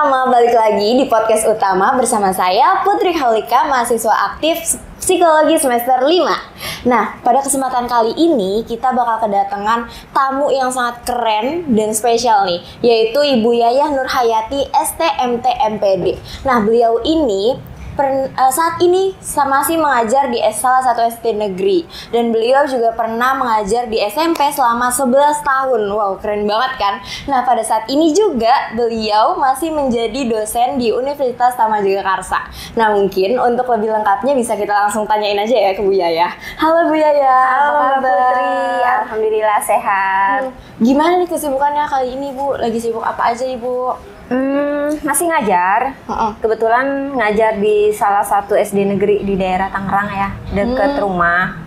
Utama balik lagi di podcast Utama bersama saya Putri Halika, mahasiswa aktif Psikologi semester 5. Nah, pada kesempatan kali ini kita bakal kedatangan tamu yang sangat keren dan spesial nih, yaitu Ibu Yayah Nurhayati STMT MPD. Nah, beliau ini saat ini masih mengajar di salah satu SD negeri, dan beliau juga pernah mengajar di SMP selama 11 tahun. Wow, keren banget kan? Nah, pada saat ini juga beliau masih menjadi dosen di Universitas Tamadjagakarsa. Nah, mungkin untuk lebih lengkapnya bisa kita langsung tanyain aja ya ke Bu Yayah. Halo Bu Yayah. Halo Mbak Putri, alhamdulillah sehat. Gimana nih kesibukannya kali ini Bu? Lagi sibuk apa aja Ibu? Masih ngajar. Kebetulan ngajar di salah satu SD negeri di daerah Tangerang ya, dekat rumah.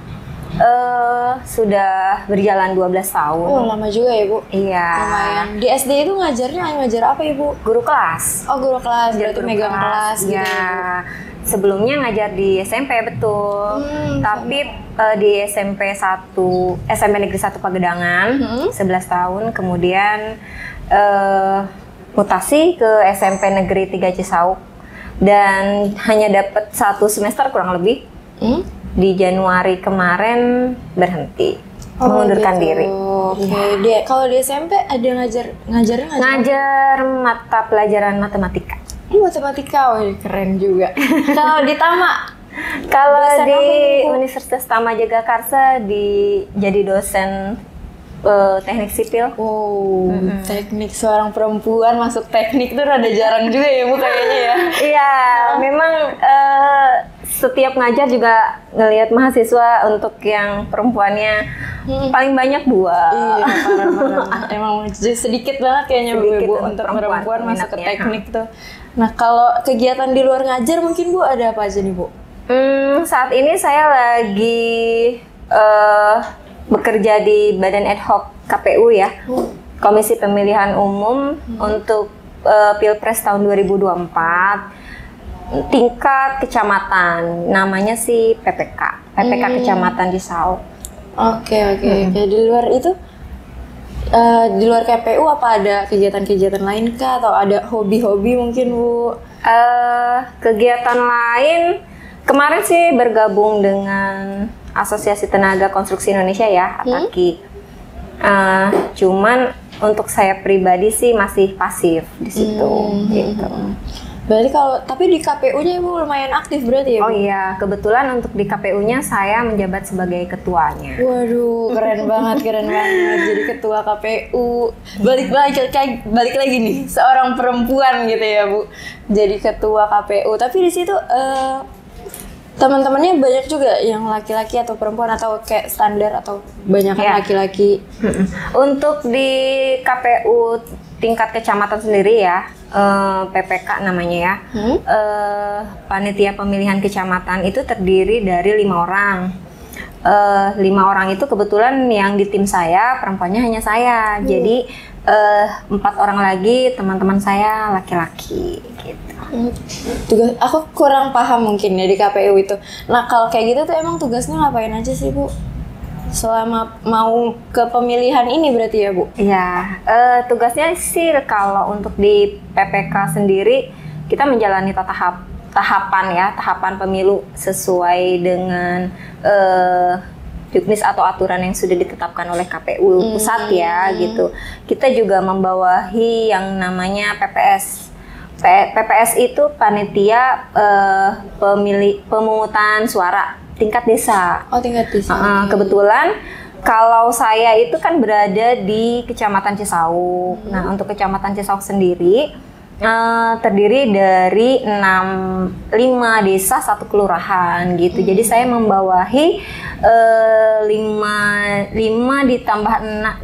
Sudah berjalan 12 tahun. Oh, lama juga ya Bu? Iya. Lumayan. Di SD itu ngajar apa Ibu? Guru kelas. Oh, guru kelas, berarti megang kelas gitu ya. ya. Sebelumnya ngajar di SMP betul. Tapi di SMP Negeri 1 Pagedangan 11 tahun, kemudian mutasi ke SMP Negeri 3 Cisauk dan hanya dapat 1 semester kurang lebih. Di Januari kemarin berhenti, mengundurkan diri. Oke. Kalau di SMP ada ngajar mata pelajaran matematika. Matematika, keren juga. Kalau di Tama? Kalau di Universitas Tamadjagakarsa jadi dosen teknik sipil. Teknik, seorang perempuan masuk teknik tuh rada jarang juga ya Bu kayaknya ya. Iya, memang setiap ngajar juga ngelihat mahasiswa untuk yang perempuannya paling banyak 2. Iya, parah. Emang sedikit banget kayaknya Bu untuk perempuan masuk ke teknik tuh. Nah, kalau kegiatan di luar ngajar mungkin Bu ada apa aja nih Bu? Saat ini saya lagi bekerja di Badan Ad Hoc KPU ya, Komisi Pemilihan Umum untuk Pilpres tahun 2024, tingkat kecamatan, namanya sih PPK Kecamatan Cisauk. Oke. Di luar itu, di luar KPU apa ada kegiatan-kegiatan lain kah, atau ada hobi-hobi mungkin Bu? Kegiatan lain, kemarin sih bergabung dengan Asosiasi Tenaga Konstruksi Indonesia ya, ATAKI. Cuman untuk saya pribadi sih masih pasif di situ. Gitu. Berarti tapi di KPU-nya Ibu lumayan aktif berarti ya Bu? Oh iya, kebetulan untuk di KPU-nya saya menjabat sebagai ketuanya. Waduh, keren banget jadi ketua KPU. Balik lagi nih, seorang perempuan gitu ya Bu, jadi ketua KPU. Tapi di situ teman-temannya banyak juga yang laki-laki atau perempuan, atau kayak standar atau banyak laki-laki? Untuk di KPU tingkat kecamatan sendiri ya, PPK namanya ya, panitia pemilihan kecamatan itu terdiri dari 5 orang. 5 orang itu kebetulan yang di tim saya perempuannya hanya saya. Jadi 4 orang lagi teman-teman saya laki-laki gitu. Tugas aku kurang paham mungkin ya di KPU itu. Nah, kalau kayak gitu tuh emang tugasnya ngapain aja sih Bu? Selama mau ke pemilihan ini berarti ya Bu? Iya, tugasnya sih kalau untuk di PPK sendiri kita menjalani tahapan pemilu sesuai dengan juknis atau aturan yang sudah ditetapkan oleh KPU pusat ya gitu. Kita juga membawahi yang namanya PPS. PPS itu panitia pemungutan suara tingkat desa. Oh, tingkat desa. Kebetulan kalau saya itu kan berada di Kecamatan Cisauk. Nah, untuk Kecamatan Cisauk sendiri terdiri dari 5 desa 1 kelurahan gitu. Jadi saya membawahi 5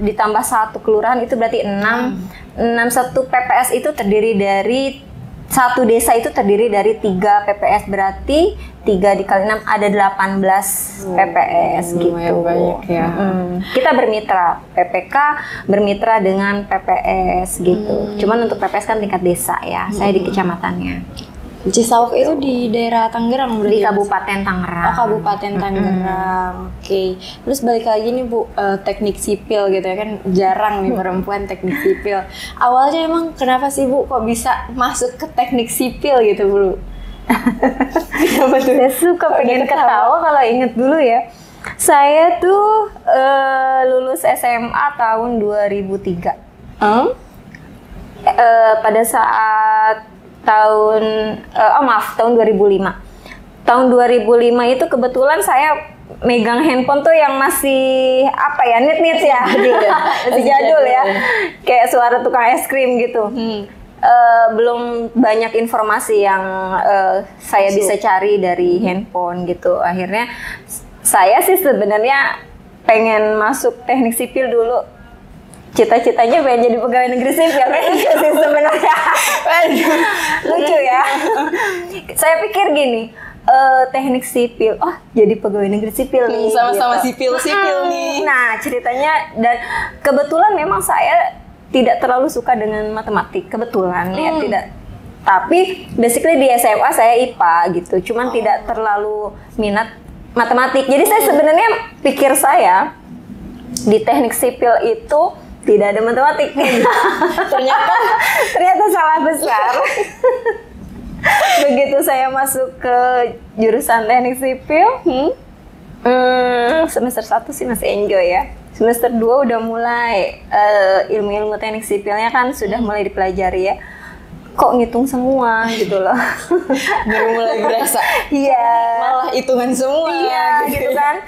ditambah 1 kelurahan itu berarti 6. 1 PPS itu terdiri dari 1 desa itu terdiri dari 3 PPS, berarti 3 dikali 6 ada 18 PPS gitu. Banyak ya. Kita bermitra, PPK bermitra dengan PPS gitu. Cuman untuk PPS kan tingkat desa ya, saya di kecamatannya. Cisawuk itu di daerah Tangerang berarti? Di Kabupaten Tangerang. Oh, Kabupaten Tangerang. Oke. Terus balik lagi nih Bu, teknik sipil gitu ya kan jarang nih perempuan teknik sipil. Awalnya emang kenapa sih Bu kok bisa masuk ke teknik sipil gitu Bu? Kenapa tuh? Saya suka pengen ketawa kalau inget dulu ya. Saya tuh lulus SMA tahun 2003. Pada saat tahun 2005. Tahun 2005 itu kebetulan saya megang handphone tuh yang masih apa ya, nit-nit ya. Masih jadul ya. Kayak suara tukang es krim gitu. Belum banyak informasi yang saya bisa cari dari handphone gitu. Akhirnya saya sih sebenarnya pengen masuk teknik sipil dulu. Cita-citanya pengen jadi pegawai negeri sipil. Lucu sih sebenarnya. Lucu ya. Saya pikir gini, teknik sipil, oh jadi pegawai negeri sipil nih. Sama-sama gitu. sipil nih. Nah ceritanya, dan kebetulan memang saya tidak terlalu suka dengan matematik. Kebetulan ya tidak. Tapi basically di SMA saya IPA gitu. Cuman tidak terlalu minat matematik. Jadi saya sebenarnya pikir saya di teknik sipil itu tidak ada matematik. ternyata salah besar. Begitu saya masuk ke jurusan teknik sipil, semester 1 sih masih enjoy ya. Semester 2 udah mulai ilmu-ilmu teknik sipilnya kan sudah mulai dipelajari ya. Kok ngitung semua gitu loh. Baru mulai berasa. Iya. Malah hitungan semua. Iya gitu kan.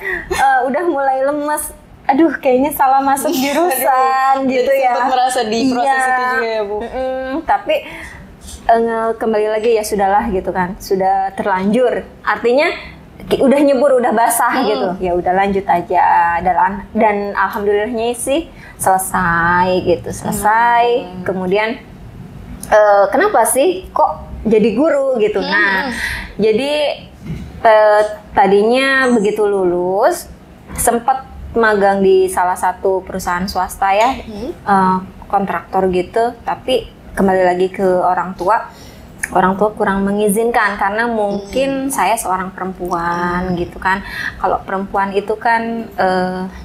Udah mulai lemes. Aduh, kayaknya salah masuk jurusan gitu ya. Sempat merasa di proses itu juga ya Bu. Tapi kembali lagi ya sudahlah gitu kan. Sudah terlanjur. Artinya udah nyebur, udah basah gitu. Ya udah lanjut aja. Dan alhamdulillahnya sih selesai gitu. Selesai. Kemudian kenapa sih kok jadi guru gitu. Nah, jadi tadinya begitu lulus sempat magang di salah satu perusahaan swasta ya, kontraktor gitu, tapi kembali lagi ke orang tua kurang mengizinkan karena mungkin saya seorang perempuan gitu kan. Kalau perempuan itu kan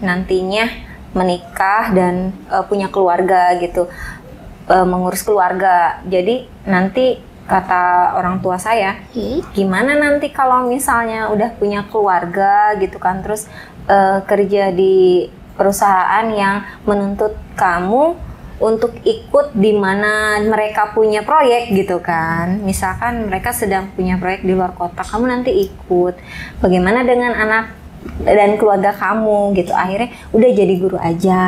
nantinya menikah dan punya keluarga gitu, mengurus keluarga. Jadi nanti kata orang tua saya, gimana nanti kalau misalnya udah punya keluarga gitu kan, terus kerja di perusahaan yang menuntut kamu untuk ikut di mana mereka punya proyek gitu kan. Misalkan mereka sedang punya proyek di luar kota, kamu nanti ikut. Bagaimana dengan anak dan keluarga kamu gitu. Akhirnya udah jadi guru aja.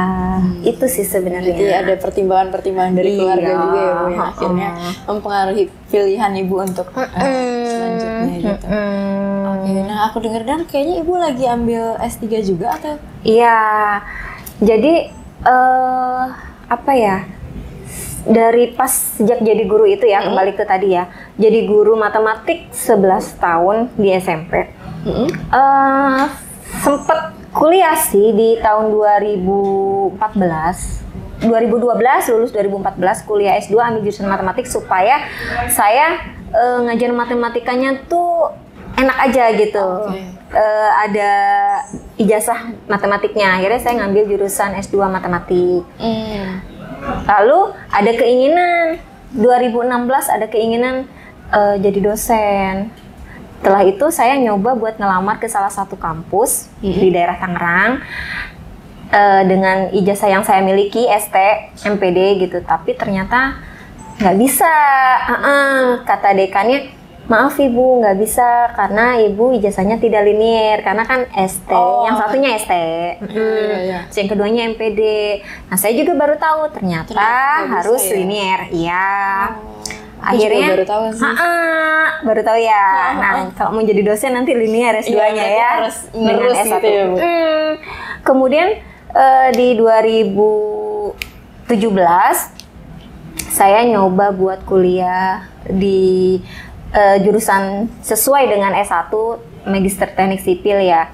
Itu sih sebenarnya. Jadi ada pertimbangan-pertimbangan dari keluarga juga ya Bu, yang akhirnya mempengaruhi pilihan Ibu untuk selanjutnya gitu. Oke, nah aku dengar kayaknya Ibu lagi ambil S3 juga atau? Iya. Jadi apa ya? Dari pas sejak jadi guru itu ya, kembali ke tadi ya. Jadi guru matematik 11 tahun di SMP. Sempet kuliah sih di tahun 2012, lulus 2014, kuliah S2 ambil jurusan matematik supaya saya ngajar matematikanya tuh enak aja gitu. Ada ijazah matematiknya. Akhirnya saya ngambil jurusan S2 matematik. Lalu ada keinginan 2016 ada keinginan jadi dosen. Setelah itu saya nyoba buat ngelamar ke salah satu kampus di daerah Tangerang dengan ijazah yang saya miliki ST, MPD gitu. Tapi ternyata nggak bisa. Kata dekannya, maaf Ibu nggak bisa karena Ibu ijazahnya tidak linier karena kan ST. Yang satunya ST, terus yang keduanya MPD. Nah saya juga baru tahu ternyata harus linier. Iya. Akhirnya baru tahu sih. Baru tahu ya. Nah, kalau mau jadi dosen nanti linear S2-nya ya. Harus dengan S1. Gitu ya, Bu. Kemudian di 2017 saya nyoba buat kuliah di jurusan sesuai dengan S1 Magister Teknik Sipil ya.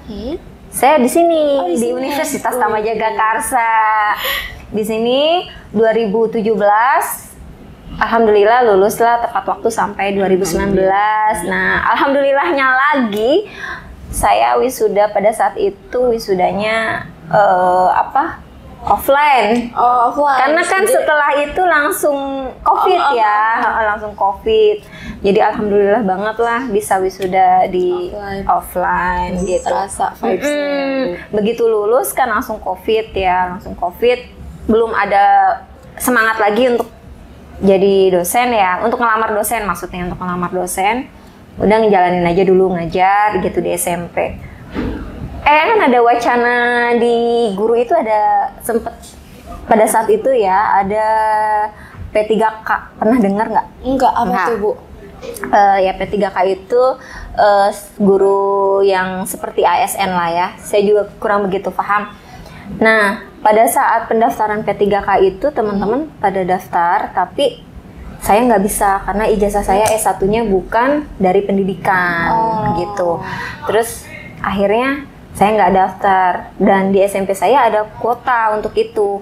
Saya di sini di Universitas Taman Jagakarsa. Di sini 2017 alhamdulillah luluslah tepat waktu sampai 2019. Nah, alhamdulillahnya lagi saya wisuda pada saat itu wisudanya offline. Oh, offline. Karena kan setelah itu langsung COVID langsung COVID. Jadi alhamdulillah banget lah bisa wisuda di offline gitu. Terasa vibes-nya. Begitu lulus kan langsung COVID ya, belum ada semangat lagi untuk jadi dosen ya, untuk ngelamar dosen. Udah ngejalanin aja dulu ngajar gitu di SMP. Kan ada wacana di guru itu ada sempet pada saat itu ya ada P3K, pernah dengar nggak? Enggak, apa tuh Bu? Ya P3K itu guru yang seperti ASN lah ya. Saya juga kurang begitu paham. Nah, pada saat pendaftaran P3K itu teman-teman pada daftar, tapi saya nggak bisa karena ijazah saya S1-nya bukan dari pendidikan gitu. Terus akhirnya saya nggak daftar dan di SMP saya ada kuota untuk itu.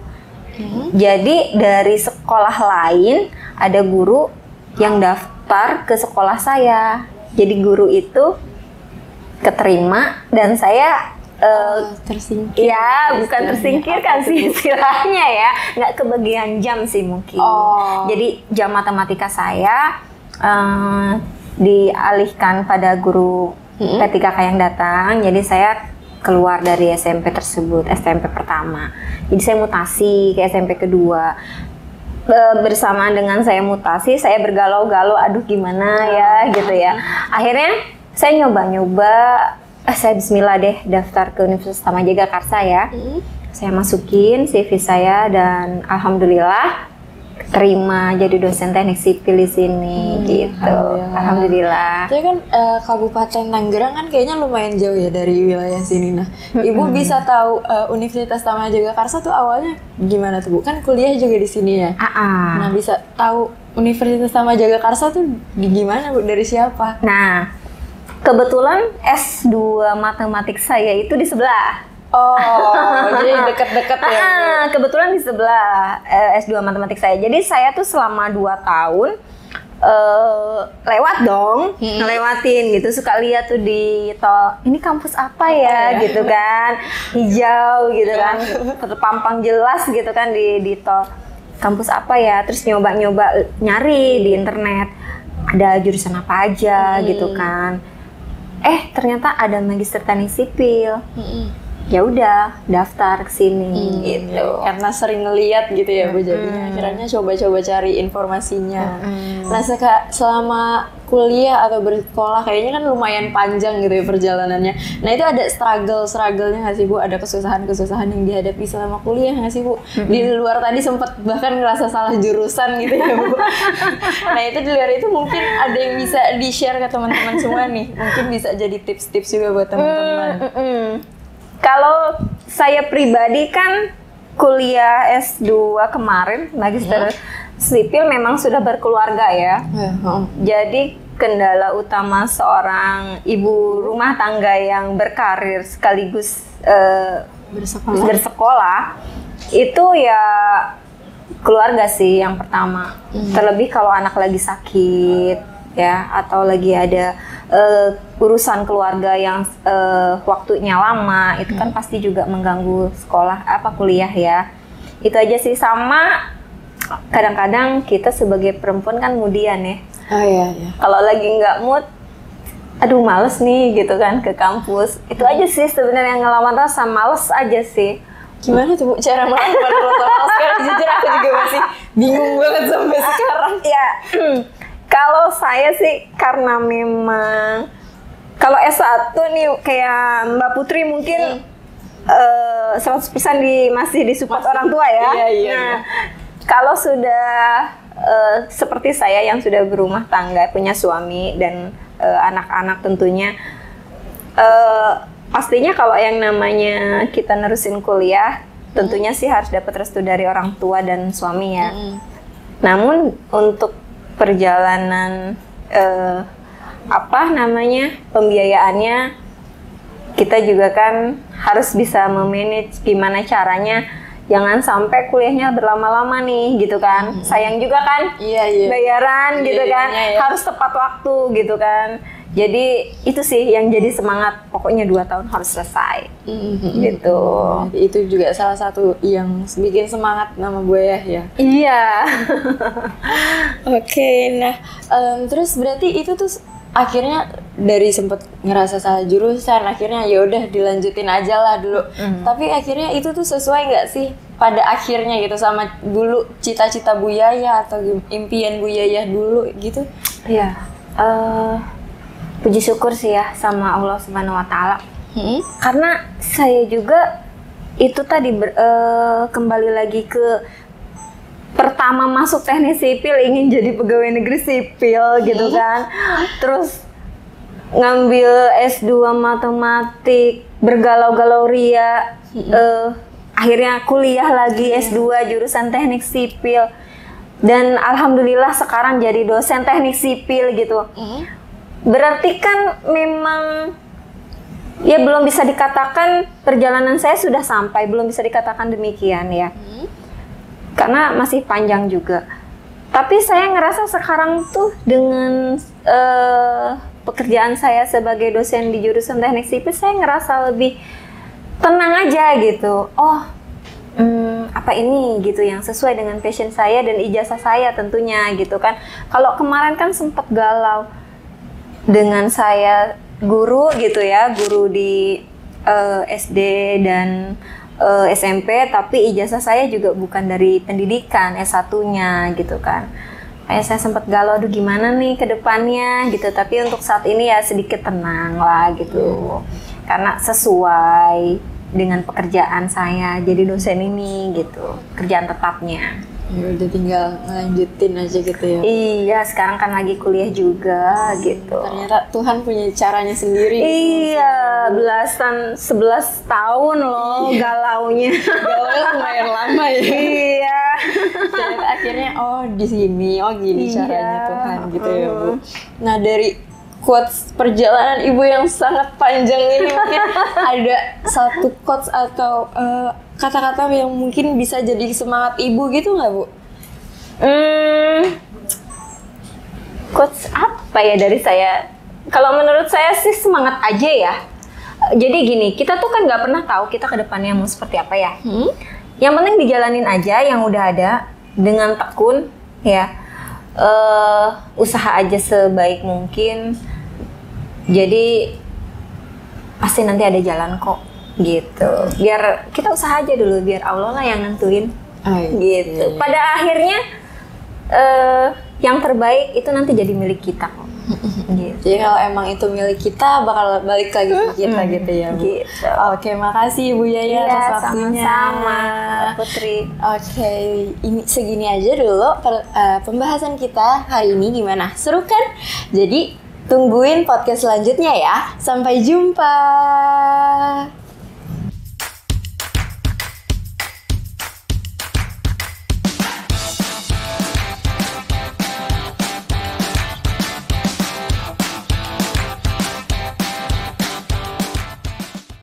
Jadi dari sekolah lain ada guru yang daftar ke sekolah saya. Jadi guru itu keterima dan saya tersingkir. Ya, bukan tersingkirkan sih istilahnya ya. Nggak kebagian jam sih mungkin. Jadi jam matematika saya dialihkan pada guru P3K yang datang. Jadi saya keluar dari SMP tersebut, SMP pertama. Jadi saya mutasi ke SMP kedua. Bersamaan dengan saya mutasi, saya bergalau-galau, aduh gimana ya gitu ya. Akhirnya saya nyoba-nyoba, saya bismillah deh daftar ke Universitas Taman-Jagakarsa ya. Saya masukin CV saya dan alhamdulillah terima jadi dosen teknik sipil di sini gitu. Alhamdulillah. Jadi kan Kabupaten Tanggerang kan kayaknya lumayan jauh ya dari wilayah sini. Nah, Ibu bisa tahu Universitas Taman-Jagakarsa tuh awalnya gimana tuh Bu? Kan kuliah juga di sini ya. Nah, bisa tahu Universitas Taman-Jagakarsa tuh gimana Bu? Dari siapa? Nah, kebetulan S2 matematik saya itu di sebelah. Jadi dekat-dekat ya. Kebetulan di sebelah S2 matematik saya. Jadi saya tuh selama 2 tahun lewat dong, ngelewatin gitu. Suka lihat tuh di tol, ini kampus apa ya gitu kan. Hijau gitu kan. Terpampang jelas gitu kan di tol. Kampus apa ya? Terus nyoba-nyoba nyari di internet. Ada jurusan apa aja gitu kan. Ternyata ada magister teknik sipil. Ya udah daftar ke sini gitu. Karena sering ngeliat gitu ya Bu, jadinya akhirnya coba-coba cari informasinya. Nah, selama kuliah atau bersekolah kayaknya kan lumayan panjang gitu ya perjalanannya. Nah, itu ada struggle-nya nggak sih Bu? Ada kesusahan-kesusahan yang dihadapi selama kuliah nggak sih Bu? Di luar tadi sempat bahkan ngerasa salah jurusan gitu ya Bu. Nah, itu di luar itu mungkin ada yang bisa di-share ke teman-teman semua nih. Mungkin bisa jadi tips-tips juga buat teman-teman. Kalau saya pribadi kan kuliah S2 kemarin, magister sipil memang sudah berkeluarga ya. Jadi kendala utama seorang ibu rumah tangga yang berkarir sekaligus bersekolah itu ya keluarga sih yang pertama. Terlebih kalau anak lagi sakit ya atau lagi ada urusan keluarga yang waktunya lama, itu kan pasti juga mengganggu kuliah ya. Itu aja sih. Sama kadang-kadang kita sebagai perempuan kan mudian ya. Kalau lagi nggak mood, aduh males nih gitu kan ke kampus. Itu aja sih sebenarnya yang ngelawan rasa males aja sih. Gimana tuh Bu cara melawan rasa males? Karena jujur aku juga masih bingung banget sampai sekarang. Ya. Kalau saya sih karena memang kalau S1 nih kayak Mbak Putri mungkin 100% masih disupport orang tua ya. Nah, kalau sudah seperti saya yang sudah berumah tangga, punya suami dan anak-anak tentunya pastinya kalau yang namanya kita nerusin kuliah tentunya sih harus dapat restu dari orang tua dan suami ya. Namun untuk perjalanan pembiayaannya kita juga kan harus bisa memanage gimana caranya jangan sampai kuliahnya berlama-lama nih gitu kan. Sayang juga kan, Iya. bayaran gitu kan, Iya. harus tepat waktu gitu kan. Jadi itu sih yang jadi semangat, pokoknya 2 tahun harus selesai gitu. Itu juga salah satu yang bikin semangat nama Buaya ya. Iya. Oke, nah terus berarti itu tuh akhirnya dari sempet ngerasa salah jurusan, akhirnya ya udah dilanjutin aja lah dulu. Tapi akhirnya itu tuh sesuai nggak sih pada akhirnya gitu sama dulu cita-cita Bu Yaya atau impian Bu Yaya dulu gitu? Iya. Puji syukur sih ya sama Allah Subhanahu wa taala. Karena saya juga itu tadi kembali lagi ke pertama masuk teknik sipil ingin jadi pegawai negeri sipil gitu kan. Terus ngambil S2 matematik, bergalau-galau ria. Akhirnya kuliah lagi S2 jurusan teknik sipil. Dan alhamdulillah sekarang jadi dosen teknik sipil gitu. Berarti kan memang ya belum bisa dikatakan perjalanan saya sudah sampai, belum bisa dikatakan demikian ya. Karena masih panjang juga. Tapi saya ngerasa sekarang tuh dengan pekerjaan saya sebagai dosen di jurusan teknik sipil, saya ngerasa lebih tenang aja gitu. Oh, apa ini gitu yang sesuai dengan passion saya dan ijazah saya tentunya gitu kan. Kalau kemarin kan sempat galau dengan saya guru gitu ya, guru di SD dan SMP, tapi ijazah saya juga bukan dari pendidikan S1-nya gitu kan. Kayak saya sempat galau, aduh gimana nih ke depannya gitu. Tapi untuk saat ini ya sedikit tenang lah gitu. Karena sesuai dengan pekerjaan saya jadi dosen ini gitu, kerjaan tetapnya. Ya udah tinggal ngelanjutin aja gitu ya. Iya, sekarang kan lagi kuliah juga gitu. Ternyata Tuhan punya caranya sendiri. Iya, 11 tahun loh galaunya. Galaunya lumayan lama ya. Iya. Ternyata akhirnya di sini, gini Iya. caranya Tuhan gitu ya Bu. Nah dari quotes perjalanan Ibu yang sangat panjang ini mungkin ada satu quotes atau kata-kata yang mungkin bisa jadi semangat Ibu gitu nggak Bu? Quotes apa ya dari saya? Kalau menurut saya sih semangat aja ya. Jadi gini, kita tuh kan nggak pernah tahu kita ke depannya mau seperti apa ya. Yang penting dijalanin aja yang udah ada dengan tekun ya. Usaha aja sebaik mungkin. Jadi pasti nanti ada jalan kok gitu. Biar kita usaha aja dulu, biar Allah lah yang nentuin gitu. Pada akhirnya yang terbaik itu nanti jadi milik kita kok. Gitu. Jadi kalau emang itu milik kita bakal balik lagi ke kita gitu ya Bu. Gitu. Oke, makasih Bu Yaya atas waktunya. Sama-sama Putri. Oke, ini segini aja dulu pembahasan kita hari ini, gimana? Seru kan? Jadi tungguin podcast selanjutnya ya. Sampai jumpa.